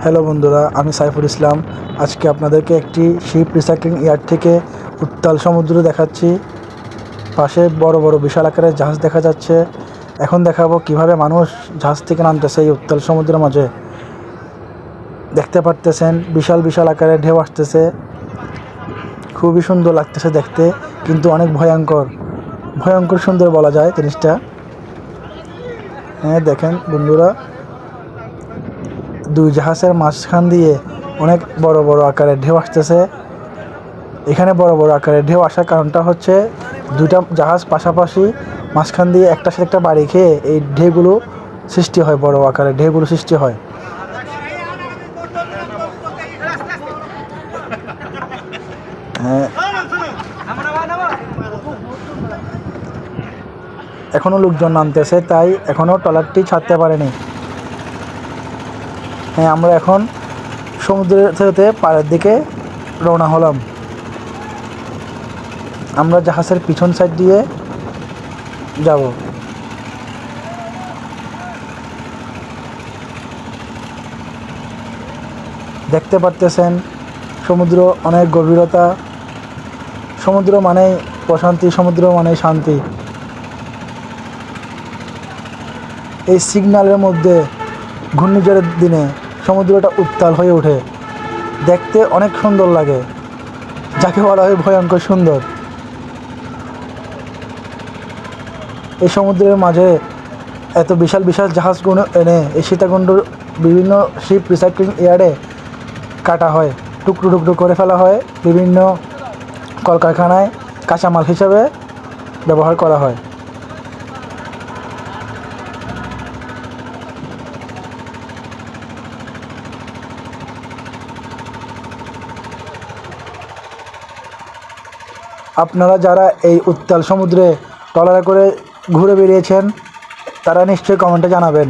Hello বন্ধুরা, আমি সাইফুল ইসলাম। আজকে আপনাদেরকে একটি শিপ রিসাইক্লিং ইয়ার্ড থেকে উত্তাল সমুদ্র দেখাচ্ছি। পাশে বড় বড় বিশাল আকারের জাহাজ দেখা যাচ্ছে। এখন দেখাবো কিভাবে মানুষ জাহাজ থেকে নামতেছে এই উত্তাল সমুদ্রের মাঝে। দেখতে পারতেছেন বিশাল বিশাল আকারের ঢেউ আসতেছে। খুবই সুন্দর লাগতেছে দেখতে, কিন্তু অনেক ভয়ঙ্কর ভয়ঙ্কর সুন্দর বলা যায় জিনিসটা। হ্যাঁ দেখেন বন্ধুরা, দুই জাহাজের মাঝখান দিয়ে অনেক বড় বড় আকারের ঢেউ আসতেছে। এখানে বড় বড় আকারের ঢেউ আসার কারণটা হচ্ছে দুইটা জাহাজ পাশাপাশি মাঝখান দিয়ে একটার সাথে একটা বাড়ি খেয়ে এই ঢেউগুলো সৃষ্টি হয়, বড় আকারের ঢেউগুলো সৃষ্টি হয়। এখনও লোকজন নামতেছে, তাই এখনও ট্রলারটি ছাড়তে পারেনি। হ্যাঁ, আমরা এখন সমুদ্রের থেকে পাড়ের দিকে রওনা হলাম। আমরা জাহাজের পিছন সাইড দিয়ে যাব। দেখতে পারতেছেন সমুদ্র অনেক গভীরতা। সমুদ্র মানেই প্রশান্তি, সমুদ্র মানেই শান্তি। এই সিগন্যালের মধ্যে ঘূর্ণিঝড়ের দিনে সমুদ্রটা উত্তাল হয়ে ওঠে, দেখতে অনেক সুন্দর লাগে, যাকে বলা হয় ভয়ঙ্কর সুন্দর। এই সমুদ্রের মাঝে এত বিশাল বিশাল জাহাজগুলো এনে এই সীতাকুণ্ডর বিভিন্ন শিপ রিসাইক্লিং ইয়ার্ডে কাটা হয়, টুকরো টুকরো করে ফেলা হয়, বিভিন্ন কলকারখানায় কাঁচামাল হিসাবে ব্যবহার করা হয়। আপনারা যারা এই উত্তাল সমুদ্রে ট্রলারে করে ঘুরে বেরিয়েছেন, তারা নিশ্চয়ই কমেন্টে জানাবেন।